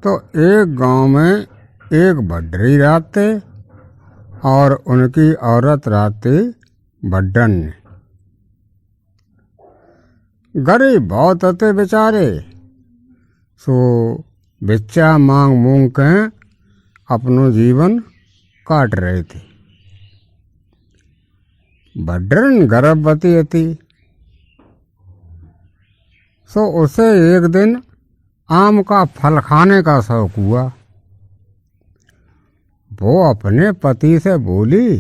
तो एक गांव में एक भड्डरी रहते और उनकी औरत रहती भड्डन। गरीब बहुत होते बेचारे, सो बिच्चा मांग मूंग के अपनो जीवन काट रहे थे। भड्डन गर्भवती थी, सो उसे एक दिन आम का फल खाने का शौक हुआ। वो अपने पति से बोली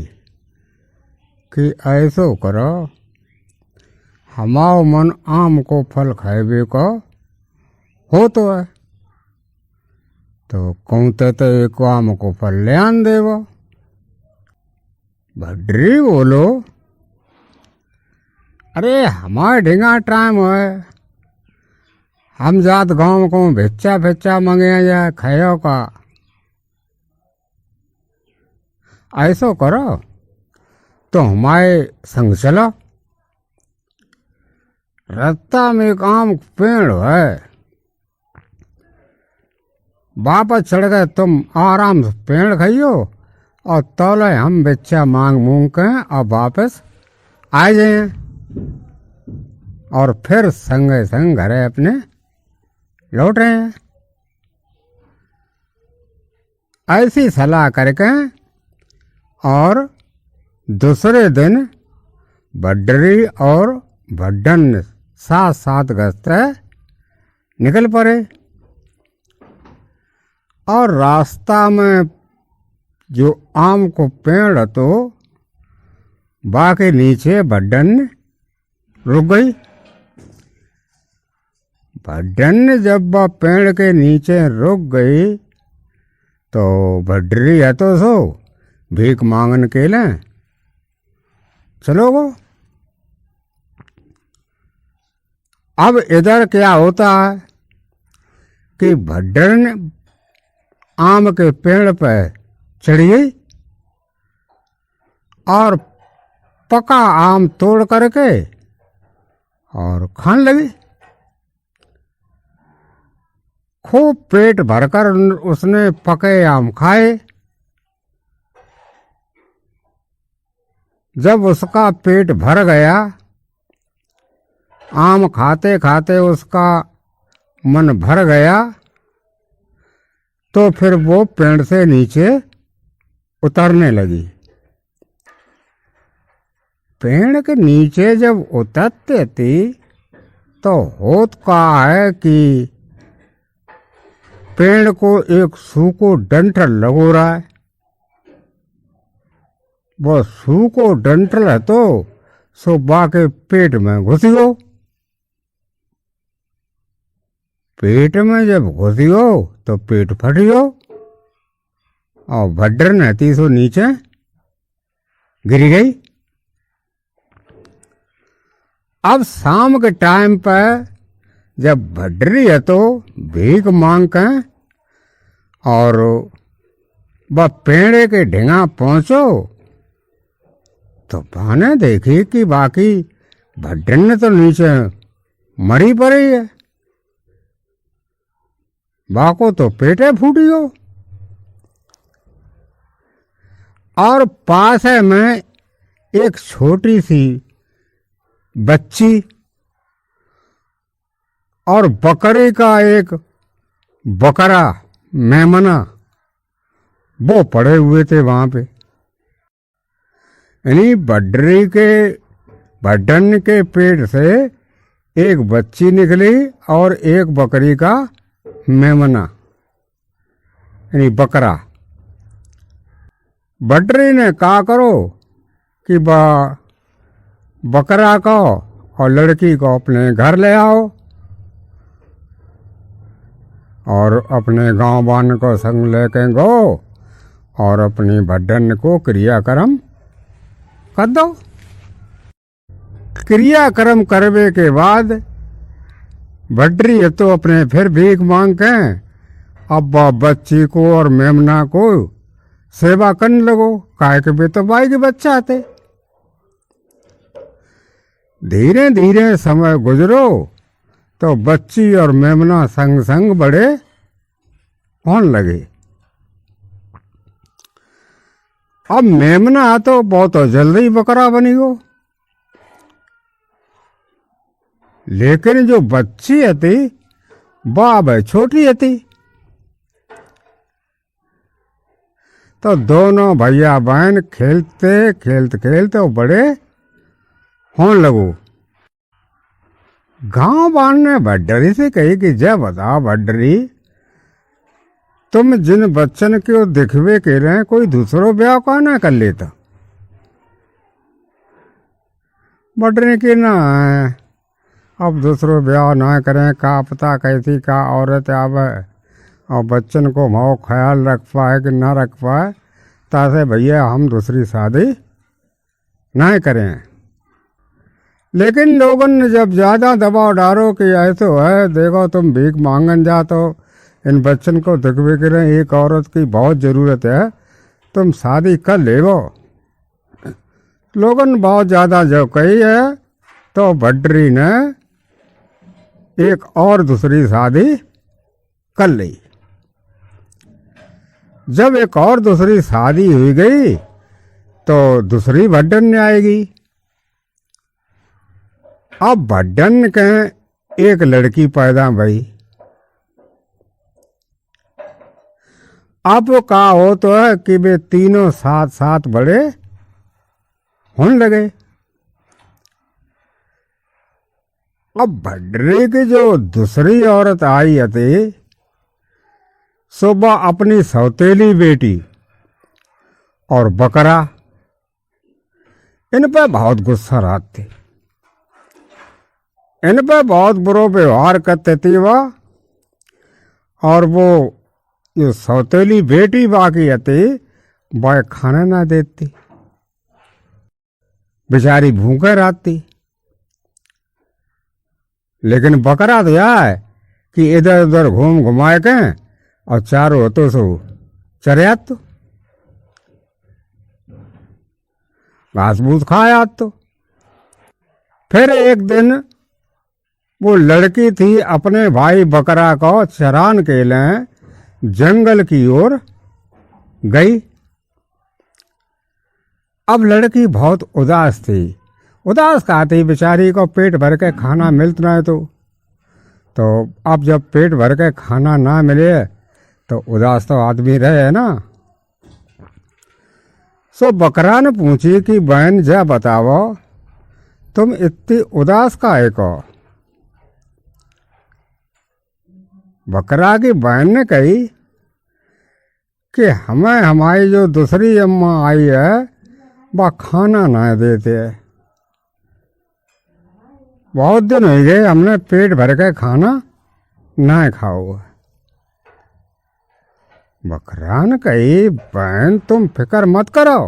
कि ऐसो करो, हमाओ मन आम को फल खाएबे को हो तो है, तो कहते तो एक आम को फल ले आन देवो। भड्डरी बोलो, अरे हमारे ढींगा टाइम है, हम जात गांव को भिच्चा भिच्चा मंगे जाए खायो का। ऐसो करो तो हमारे संग चलो, रास्ता में एक आम पेड़ है, वापस चढ़ गए तुम आराम से पेड़ खाइयो और तौले हम भिच्चा मांग मूंग के और वापस आ जाए और फिर संगे संग घरे अपने लौट रहे हैं। ऐसी सलाह करके और दूसरे दिन भड्डरी और भड्डन साथ साथ गश्ते निकल पड़े और रास्ता में जो आम को पेड़ तो बाकी नीचे भड्डन रुक गई। भड्डन जब वह पेड़ के नीचे रुक गई तो भड्डरी है तो सो भीख मांगन के लिए चलो गो। अब इधर क्या होता है कि भड्डन आम के पेड़ पर चढ़ गई और पका आम तोड़ करके और खाने लगी। खूब पेट भरकर उसने पके आम खाए। जब उसका पेट भर गया, आम खाते खाते उसका मन भर गया, तो फिर वो पेड़ से नीचे उतरने लगी। पेड़ के नीचे जब उतरते थी तो होत का है कि पेड़ को एक सूखो डंठल लगो रहा है। वो सूखो डंठल है तो सो बाके पेट में घुस गयो। पेट में जब घुस गयो तो पेट फट गयो और भड्डर नहती सो नीचे गिर गई। अब शाम के टाइम पर जब भड्डरी है तो भीख मांग के और वह पेड़ के ढींगा पहुंचो तो पाने देखी कि बाकी भड्डन तो नीचे मरी पड़ी है, बाको तो पेटे फूटियो। और पास है में एक छोटी सी बच्ची और बकरी का एक बकरा मेमना वो पड़े हुए थे वहां पे। यानी भड्डन के पेट से एक बच्ची निकली और एक बकरी का मेमना यानी बकरा। भड्डरी ने कहा करो कि बकरा को और लड़की को अपने घर ले आओ और अपने गांव वान को संग लेके गो और अपनी भड्डन को क्रियाक्रम कर दो। क्रियाक्रम करने के बाद भड्डरी तो अपने फिर भीख मांग के अब बच्ची को और मेमना को सेवा करने लगो, काहे के तो बाई के बच्चा थे। धीरे धीरे समय गुजरो तो बच्ची और मेमना संग संग बड़े होने लगे। अब मेमना तो बहुत जल्दी बकरा बनी हो, लेकिन जो बच्ची थी वह छोटी थी। तो दोनों भैया बहन खेलते खेलते खेलते बड़े होने लगो। गांव वाले ने भड्डरी से कही कि जय बताओ भड्डरी, तुम जिन बच्चन को दिखवे के रहे कोई दूसरो ब्याह का ना कर लेता। भड्डरी की ना अब दूसरो ब्याह ना करें, का पता कैसी का औरत आवे और बच्चन को भाव ख्याल रख पाए कि ना रख पाए, तासे भैया हम दूसरी शादी ना करें। लेकिन लोगों ने जब ज़्यादा दबाव डालो कि ऐसे है, देखो तुम भीख मांगन जा तो इन बच्चन को दिखवे के रहे एक औरत की बहुत ज़रूरत है, तुम शादी कर लेवो। लोगों ने बहुत ज़्यादा जो कही है तो भड्डरी ने एक और दूसरी शादी कर ली। जब एक और दूसरी शादी हुई गई तो दूसरी भड्डन आएगी। अब भड्डन के एक लड़की पैदा भई। अब का हो तो है कि वे तीनों साथ साथ बड़े होने लगे। अब भड्डरी की जो दूसरी औरत आई थी सुबह अपनी सौतेली बेटी और बकरा इन पर बहुत गुस्सा रहती, इन पर बहुत बुरा व्यवहार करते थी वह। और वो जो सौतेली बेटी बाकी थी वह खाना ना देती, बेचारी भूखे रहती। लेकिन बकरा तो यह है कि इधर उधर घूम घुमाए के और चारों होतो सो चरे तो घास फूस खाया तो। फिर एक दिन वो लड़की थी अपने भाई बकरा को चरान के लिए जंगल की ओर गई। अब लड़की बहुत उदास थी। उदास कहा थी, बेचारी को पेट भर के खाना मिलता ना तो अब जब पेट भर के खाना ना मिले तो उदास तो आदमी रहे ना। सो बकरा ने पूछी कि बहन जा बताओ तुम इतनी उदास काहे को। बकरा की बहन ने कही कि हमें हमारी जो दूसरी अम्मा आई है वह खाना ना देते, बहुत दिन हो गए हमने पेट भर के खाना ना खाओ। बकरा ने कही बहन तुम फिक्र मत करो,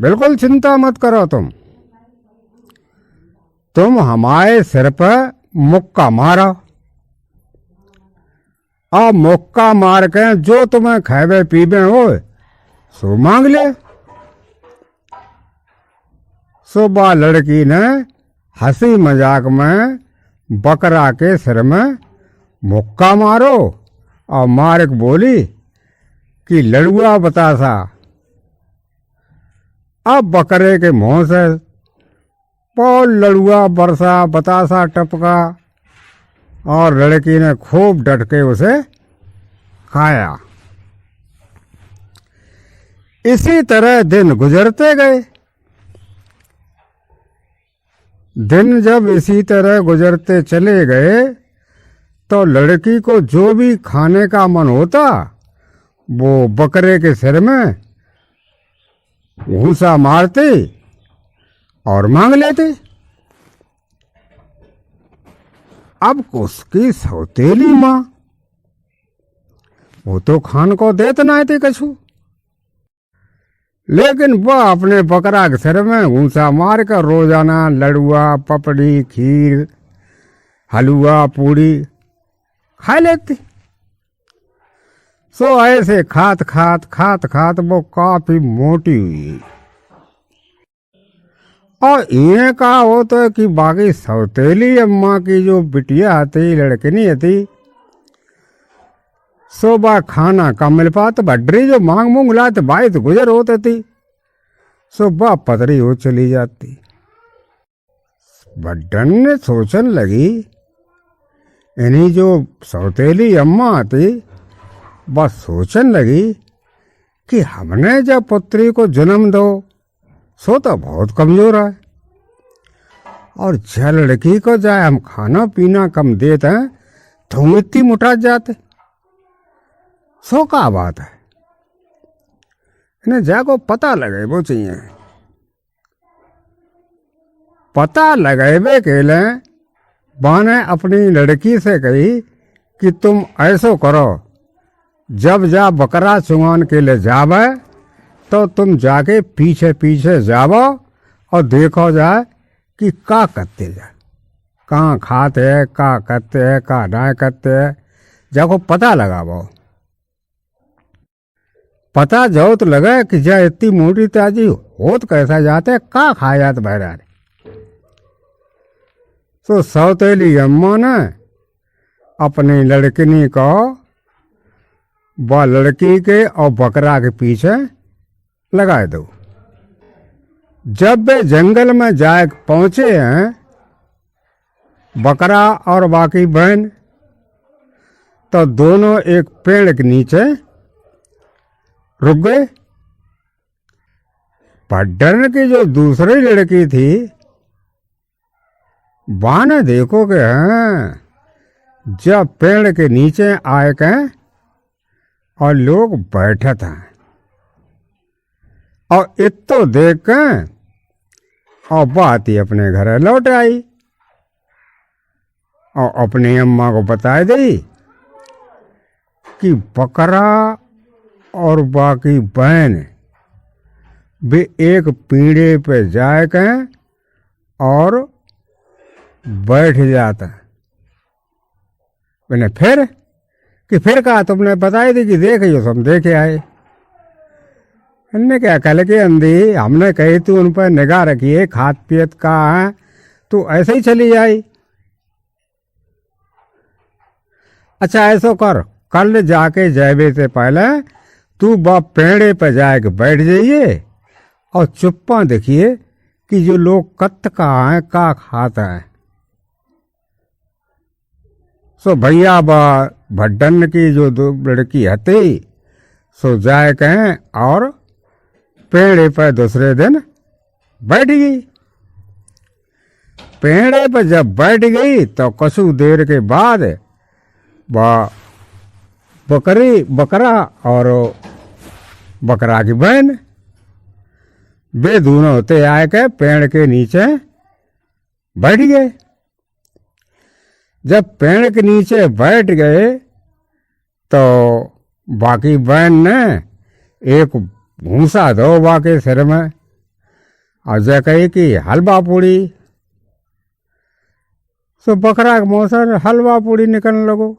बिल्कुल चिंता मत करो, तुम हमारे सिर पर मुक्का मारो और मुक्का मार के जो तुम्हें खावे पीवे हो सो मांग ले। सुबह लड़की ने हंसी मजाक में बकरा के सिर में मुक्का मारो और मार के बोली कि लड़ुआ बतासा। अब बकरे के मुंह से बहुत लड़ुआ बरसा बतासा टपका और लड़की ने खूब डट के उसे खाया। इसी तरह दिन गुजरते गए। दिन जब इसी तरह गुजरते चले गए तो लड़की को जो भी खाने का मन होता वो बकरे के सिर में घूंसा मारते और मांग लेते। अब उसकी सौतेली माँ वो तो खान को देते ना थे कछु, लेकिन वह अपने बकरा के सिर में घूंसा मार कर रोजाना लड़ुआ पपड़ी खीर हलवा पूड़ी खा लेती। सो ऐसे खात खात वो काफी मोटी हुई। और ये कहा हो तो कि बाकी सौतेली अम्मा की जो बिटिया थी लड़कनी थी सो बा खाना कम मिल पात भड्डरी जो मांग मूंग लात बाई तो गुजर होती थी। सो बा पतरी हो चली जाती। भड्डन ने सोचन लगी इन्हीं जो सौतेली अम्मा थी बस सोचन लगी कि हमने जब पुत्री को जन्म दो सो तो बहुत कमजोर है, और जब लड़की को जाए हम खाना पीना कम देते हैं तो इतनी मुटा जाते। सो का बात है, इन्हें जाको पता लगे वो चाहिए। पता लगाए के लिए बाने अपनी लड़की से कही कि तुम ऐसो करो, जब जा बकरा चुंगान के लिए जावे तो तुम जाके पीछे पीछे जावो और देखो जाए कि का करते जाए, कहाँ खाते है, का करते है, का ना करते है, जाको पता लगावो। पता जो तो लगे कि जा इतनी मोटी ताजी हो तो कैसा जाते, का खा जाते बहरा। तो सौतेली अम्मा ने अपनी लड़किनी को व लड़की के और बकरा के पीछे लगा दो। जब वे जंगल में जाए पहुंचे हैं बकरा और बाकी बहन, तो दोनों एक पेड़ के नीचे रुक गए। भड्डन की जो दूसरी लड़की थी बाने देखो कि हैं जब पेड़ के नीचे आए के और लोग बैठे थे, और इतो देख के और बात ही अपने घर लौट आई और अपनी अम्मा को बता दी कि बकरा और बाकी बहन वे एक पीढ़े पे जाए के और बैठ जाता। मैंने फिर कहा तुमने बताई थी कि देखियो हम देखे आए। इनने क्या कल के अंधी हमने कही तू उन पर निगाह रखिए, खात पियत का है तू ऐसे ही चली आई। अच्छा ऐसो कर, कल जाके जावे से पहले तू बाप पेड़े पर जाके बैठ जाइए और चुप्पा देखिए कि जो लोग कत का है का खाता है। सो भैया बा भड्डन की जो दो लड़की हती सो जाए कहें और पेड़े पर दूसरे दिन बैठ गई। पेड़े पर जब बैठ गई तो कसु देर के बाद बकरा और बकरा की बहन वे दोनों होते आए के पेड़ के नीचे बैठ गए। जब पेड़ के नीचे बैठ गए तो बाकी बहन ने एक भूसा दो बाके सिर में और जय कही कि हलवा पूड़ी। सो बकरा के मुंह से हलवा पूड़ी निकलने लगो।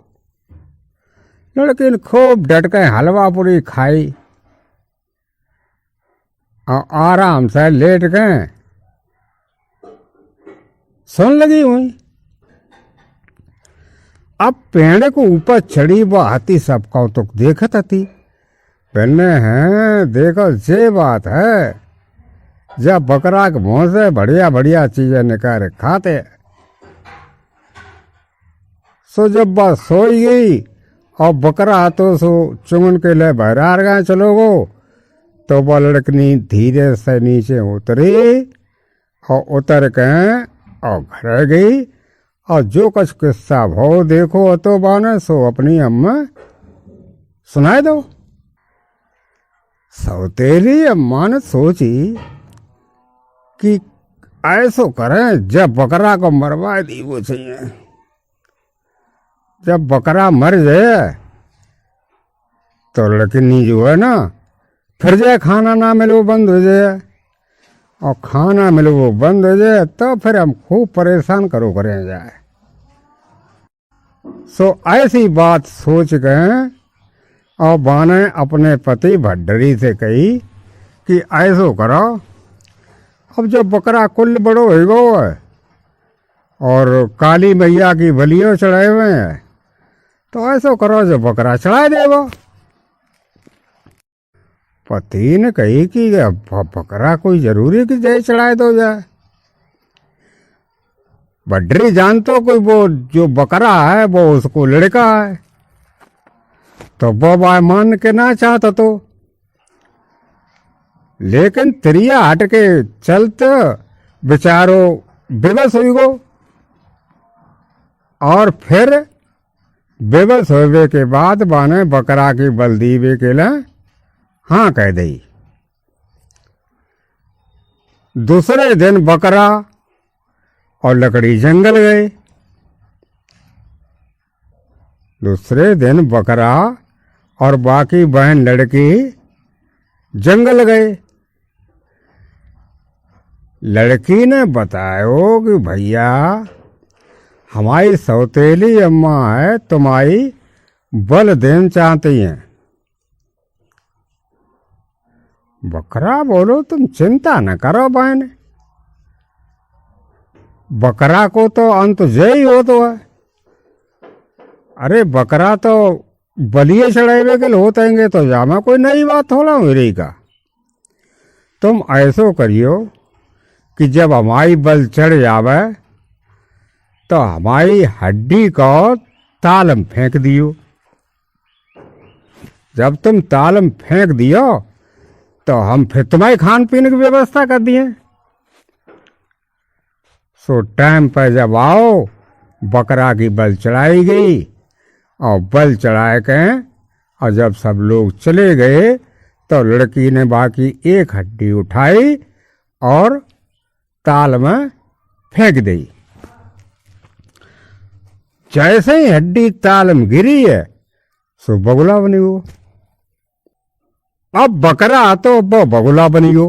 लड़की ने खूब डट के हलवा पूड़ी खाई और आराम से लेट गए सुन लगी हुई। अब पेड़ को ऊपर चढ़ी वो हाथी सब कौतुक देखत थी। पहले हैं देखो ये बात है जब बकरा के मुंह से बढ़िया बढ़िया चीजें निकाल खाते। सो जब बात सोई गई और बकरा तो सो चुंगन के लिए बहरार गए चलो गो, तो वो लड़कनी धीरे से नीचे उतरी और उतर के और घर गई और जो कुछ किस्सा भाव देखो तो बाने सो अपनी अम्मा सुनाए दो। सौतेली अम्मा ने सोची कि ऐसो करें जब बकरा को मरवा दी वो चाहिए। जब बकरा मर जाए तो लड़कनी जो है ना फिर जाए खाना ना मिले वो बंद हो जाए, और खाना मिले वो बंद हो जाए तो फिर हम खूब परेशान करें जाए। सो ऐसी बात सोच गए और बाने अपने पति भड्डरी से कही कि ऐसो करो अब जब बकरा कुल बड़ो हो गो और काली मैया की बलियों चढ़ाए हुए हैं तो ऐसा करो जो बकरा चढ़ा देवो। पति ने कही कि बकरा कोई जरूरी कि जय चढ़ाए दो जाए। बड्री जानतो कोई वो जो बकरा है वो उसको लड़का है, तो वो बाय मान के ना चाहता तो, लेकिन तिरिया हट के चलते बेचारो बेबस हुई गो। और फिर बेबस होवे के बाद बाने बकरा की बलदीवे के लिए हाँ कह दी। दूसरे दिन बकरा और लकड़ी जंगल गए। दूसरे दिन बकरा और बाकी बहन लड़की जंगल गए। लड़की ने बतायो कि भैया हमारी सौतेली अम्मा है, तुम्हारी बल देन चाहती हैं। बकरा बोलो तुम चिंता न करो बहन, बकरा को तो अंत जय ही हो तो है। अरे बकरा तो बलिए चढ़ावे के लिए होतेंगे तो जामा कोई नई बात थोड़ा मेरी का। तुम ऐसो करियो कि जब हमारी बल चढ़ जावे तो हमारी हड्डी को तालम फेंक दियो। जब तुम तालम फेंक दियो तो हम फिर तुम्हारी खान पीने की व्यवस्था कर दिए। सो टाइम पर जब आओ बकरा की बल चढ़ाई गई और बल चढ़ाए के और जब सब लोग चले गए तो लड़की ने बाकी एक हड्डी उठाई और ताल में फेंक दी। जैसे ही हड्डी ताल में गिरी है सो बगुला बनी वो। अब बकरा तो वो बगुला बनी हो।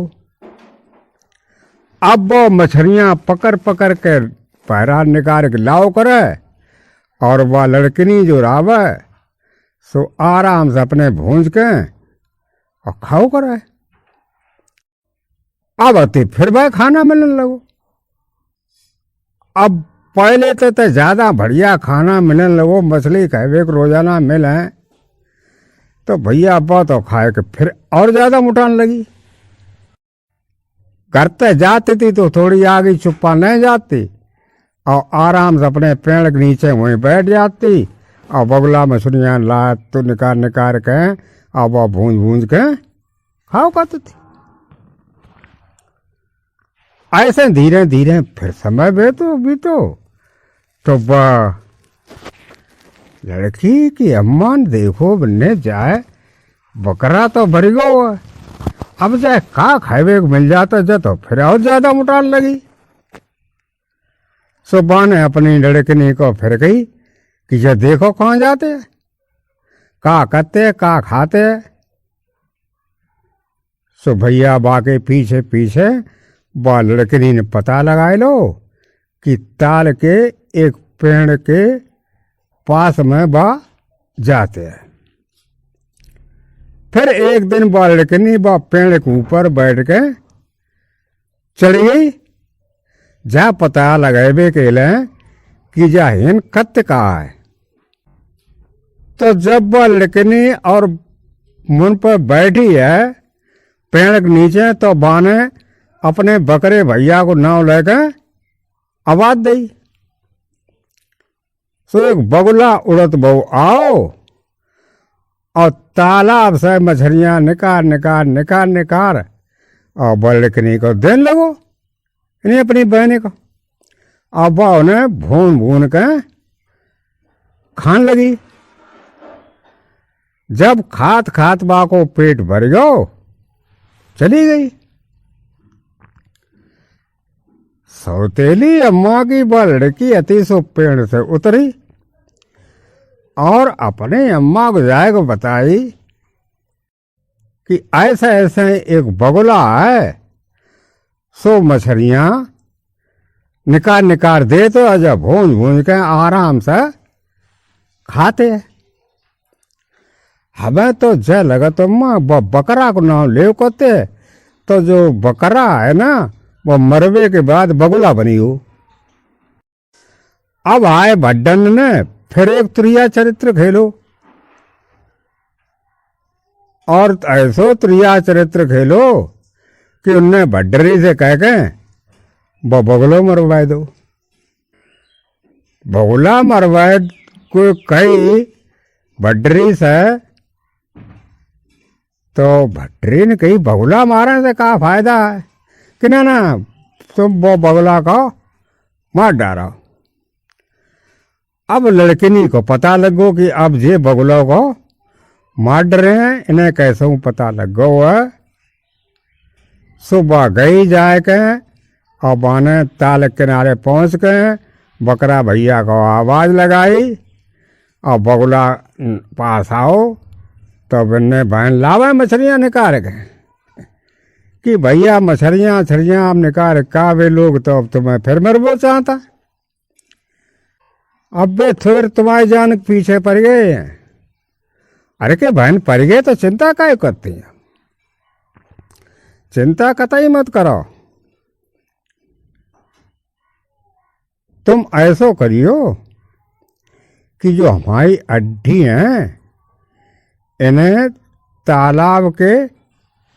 अब वो मछलियां पकड़ पकड़ के पैरा निकाल के लाओ करे और वह लड़कनी जो रावे सो आराम से अपने भूंज के और खाओ करे। अब आते फिर वह खाना मिलने लगो। अब पहले तो ज्यादा बढ़िया खाना मिलने लगो, मछली कहवे रोजाना मिले तो भैया अब तो खाए के फिर और ज्यादा मुटान लगी। करते जाती थी तो थोड़ी आगे चुप्पा नहीं जाती और आराम से अपने पेड़ के नीचे वहीं बैठ जाती और बगुला मछलियाँ ला तो निकाल निकाल के और वह भूंज भूंज के खाओ खाती थी। ऐसे धीरे धीरे फिर समय बीतो तो वह लड़की की अम्मा ने देखो बनने जाए बकरा तो भर गो, अब जाए का खावे को मिल जाता जा तो फिर और ज्यादा मुटान लगी। सुबह ने अपनी लड़कनी को फिर गई कि ये देखो कहाँ जाते का करते का खाते। सो भैया बाके पीछे पीछे बा लड़कनी ने पता लगाए लो कि ताल के एक पेड़ के पास में बा जाते हैं। फिर एक दिन बा लड़कनी बा पेड़ के ऊपर बैठ के चढ़ गई। जा पता लगावे के लिए कि जा हिन कत का है। तो जब वह लड़कनी और मुन पर बैठी है पेड़ के नीचे तो बाने अपने बकरे भैया को नाव लेकर आवाज दी। सो एक बगुला उड़त बहु आओ और तालाब से मछलियां निकाल और बलकनी को देने लगो इन्हें अपनी बहनी को। अब वह उन्हें भून भून के खान लगी। जब खात खात बा को पेट भर गयो चली गई। सौतेली अम्मा की वह लड़की अति सो पेड़ से उतरी और अपने अम्मा को जाए को बताई कि ऐसा ऐसा एक बगुला है सो मछलियां निकाल दे तो जब भूंज भूंज के आराम से खाते। हमें तो जय लगा तो अम्मा बकरा को नाम ले करते तो जो बकरा है ना वो मरवे के बाद बगुला बनी हो। अब आए भड्डन ने फिर एक त्रिया चरित्र खेलो, और ऐसो त्रिया चरित्र खेलो कि उनने भड्डरी से कह के वो बगुलो मरवा दो। बगुला मरवाए को कही भड्डरी से, तो भड्डरी ने कही बगुला मारने से क्या फायदा है कि ना ना तुम वो बगुला को मार डालो। अब लड़किनी को पता लगो कि अब ये बगुलों को मार डरे हैं, इन्हें कैसे पता लगो है। सुबह गई जाए के और बाने ताल किनारे पहुंच के बकरा भैया को आवाज लगाई और बगुला पास आओ, तो बिन्ने बहन लावे मछलियाँ निकाल के कि भैया मछलियाँ छलियाँ आप निकाल का वे लोग, तो अब तुम्हें फिर मरबो चाहता। अब वे फिर तुम्हारी जान पीछे पड़ गए हैं। अरे के बहन पड़ गए तो चिंता काहे करती है, चिंता कतई मत करो। तुम ऐसो करियो कि जो हमारी अड्डी हैं इन्हें तालाब के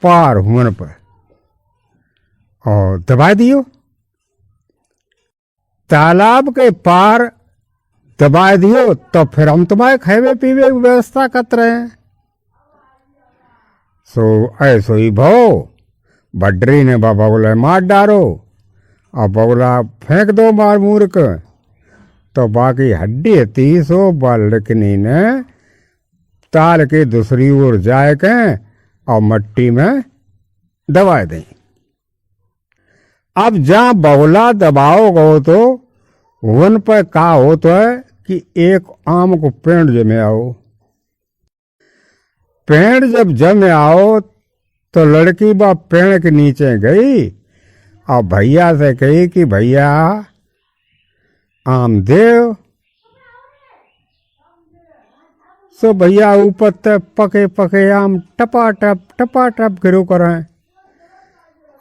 पार होने पर और दबा दियो। तालाब के पार दबा दियो तो फिर हम तुम्हारे खावे पीवे की व्यवस्था करते रहे। सो ऐसो ही भो भड्डरी ने बगुला मार डारो और बगुला फेंक दो मार मूर के, तो बाकी हड्डी थी सो बालकनी ने ताल के दूसरी ओर जाए के और मट्टी में दबा दें। अब जहाँ बगुला दबाओगे तो वन पर का हो तो है कि एक आम को पेड़ जमे आओ। पेड़ जब जमे आओ तो लड़की बा पेड़ के नीचे गई और भैया से कही कि भैया आम देव। सो भैया ऊपर तक पके पके आम टपा टप गिरो करें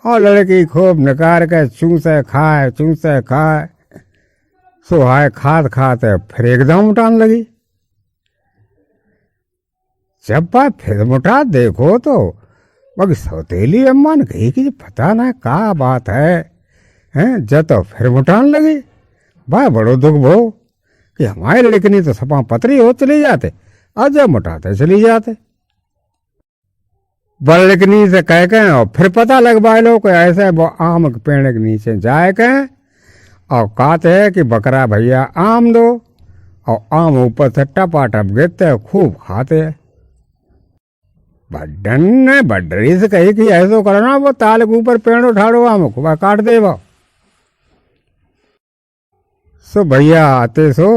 और लड़की खूब निकाल के चूसे खाए। सो हाय खाते फिर एकदम उठान लगी। जब बात फिर मुठा देखो तो मगर सौतेली अम्मा ने कही कि पता ना का बात है, हैं जब तो फिर मुठान लगी। भाई बड़ो दुख भो कि हमारे लड़कनी तो सपा पतरी हो चली जाते और जब मुठाते चली जाते। बड़कनी से कह के और फिर पता लगवाए लो कि ऐसे वो आम के पेड़ के नीचे जाए के और कहते है कि बकरा भैया आम दो, और आम ऊपर से टपा टप गिरते खूब खाते हैं। भड्डन ने भड्डरी से कही कि ऐसा करना वो ताल के ऊपर पेड़ उठाड़ो आम को काट दे। सो भैया आते सो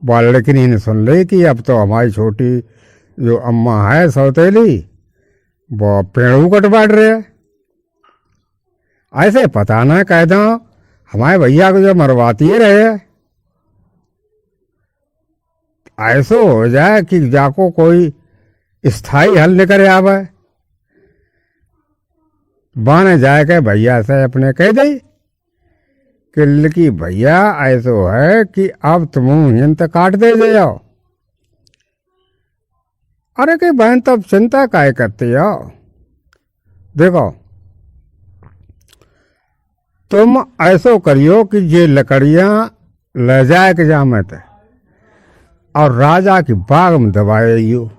बालकनी ने सुन ली कि अब तो हमारी छोटी जो अम्मा है सौतेली वो पेड़ कट बांट रहे। ऐसे पता ना कह दो हमारे भैया को जो मरवाती रहे, ऐसो हो जाए कि जाको कोई स्थाई हल निकल आवे। बाने जाए के भैया से अपने कह दे कि भैया ऐसो है कि अब तुम हिंत काट दे जाओ। अरे कि बहन तब चिंता काहे करती हो, देखो तुम ऐसो करियो कि ये लकड़ियां ले जाए के जामत और राजा की बाग में दबाइयो।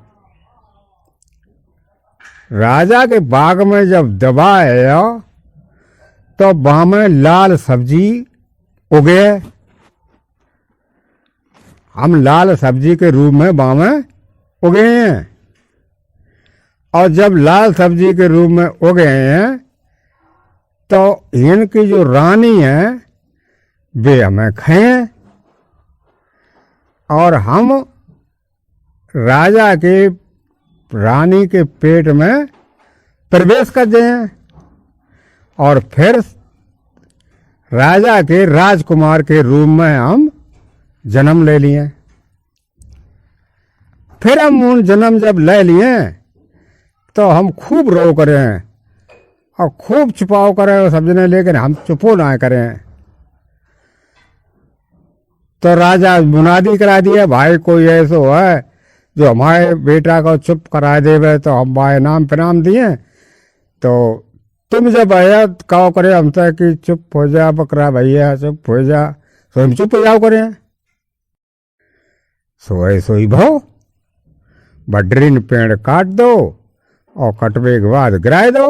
राजा के बाग में जब दबाए तो वहां में लाल सब्जी उगे। हम लाल सब्जी के रूप में वहां में उगे हैं, और जब लाल सब्जी के रूप में उगे हैं तो इनकी जो रानी है वे हमें खाएं और हम राजा के रानी के पेट में प्रवेश कर दें और फिर राजा के राजकुमार के रूप में हम जन्म ले लिए। फिर हम उन जन्म जब ले लिए तो हम खूब रो करें और खूब छुपाव करें समझने, लेकिन हम चुपो ना करें। तो राजा मुनादी करा दिया, भाई कोई ऐसो है जो हमारे बेटा को चुप करा देवे तो हम भाई नाम प्रणाम दिए। तो तुम जब आया कहो करे हमसे कि चुप हो जा बकरा भैया, चुप हो जा, तो हम चुप हो जाओ करें। सोए सोई भाव बड्रीन पेड़ काट दो और कटवे के बाद गिराए दो।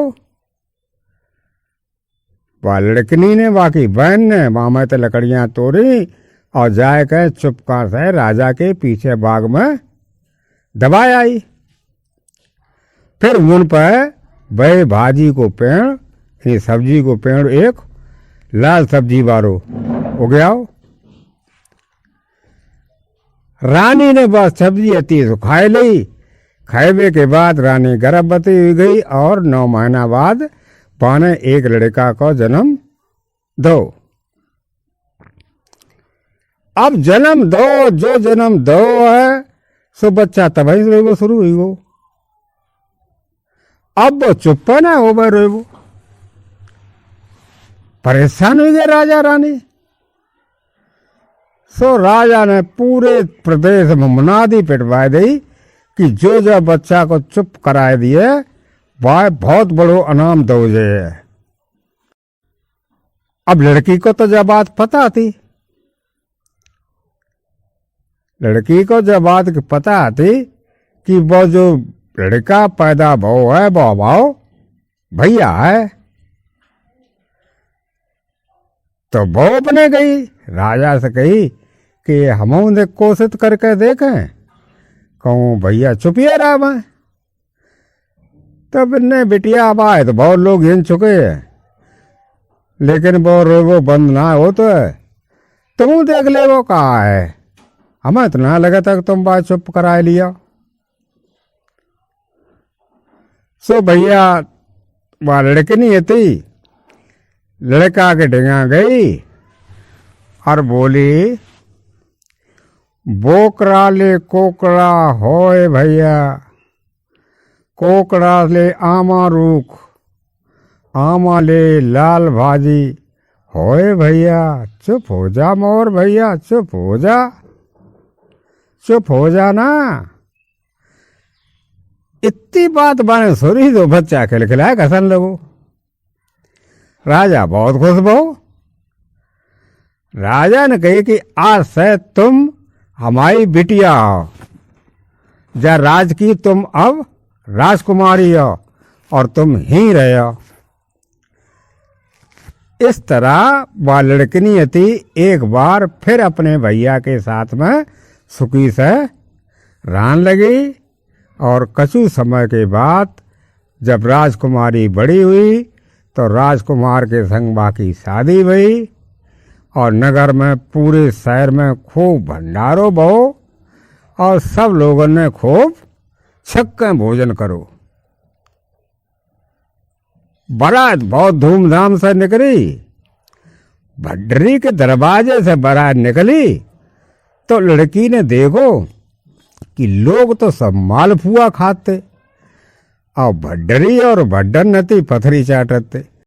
वह लड़कनी ने बाकी बहन ने मामा ते लकड़ियां तोड़ी और जाए के चुपका से राजा के पीछे बाग में दबाई आई। फिर उन पर बे भाजी को पेड़, ये सब्जी को पेड़ एक लाल सब्जी वारो हो गया। रानी ने बस सब्जी अति तो खाए ली। खाए के बाद रानी गर्भवती हुई गई और 9 महीना बाद पाने एक लड़का को जन्म दो। अब जन्म दो, जो जन्म दो है सो बच्चा तभी रोबो शुरू हुई वो। अब वो चुप है ना हो गए रोबो। परेशान हो गए राजा रानी। सो राजा ने पूरे प्रदेश में मुनादी पिटवा दी कि जो बच्चा को चुप कराए दिए वह बहुत बड़ो इनाम दो जे। अब लड़की को तो जब बात पता थी, लड़की को जब बात पता थी कि वो जो लड़का पैदा भाव है वो भाव भैया है, तो वो अपने गई राजा से कही कि हम उन्हें कोशिश करके देखें। कहूँ भैया चुपिया रहा मैं। तब ने बिटिया अब आए तो बहुत लोग गिन चुके हैं, लेकिन वो बंद ना हो तो है, तुम देख ले वो कहा है। हमें इतना लगा था कि तुम बात चुप कराए लिया। सो भैया वह लड़की नहीं थी, लड़का के डिंगा गई और बोली बोकरा ले कोकड़ा होए भैया, कोकड़ा ले आमा रूख, आमा ले लाल भाजी होए भैया। चुप हो जा मोर भैया, चुप हो जा, चुप हो जा ना। इतनी बात बने सुरी तो बच्चा खिलखिलाए हसन लगो। राजा बहुत खुश बहु। राजा ने कही कि आज से तुम हमारी बिटिया हो, जा राज की तुम अब राजकुमारी हो और तुम ही रहे हो। इस तरह वह लड़कनी थी एक बार फिर अपने भैया के साथ में सुखी से रहने लगी। और कछु समय के बाद जब राजकुमारी बड़ी हुई तो राजकुमार के संग बाकी शादी हुई और नगर में पूरे शहर में खूब भंडारो बहो और सब लोगों ने खूब छक्के भोजन करो। बारात बहुत धूमधाम से निकली। भड्डरी के दरवाजे से बारात निकली तो लड़की ने देखो कि लोग तो सब मालपुआ खाते और भड्डरी और भड्डन नती पथरी चाटते।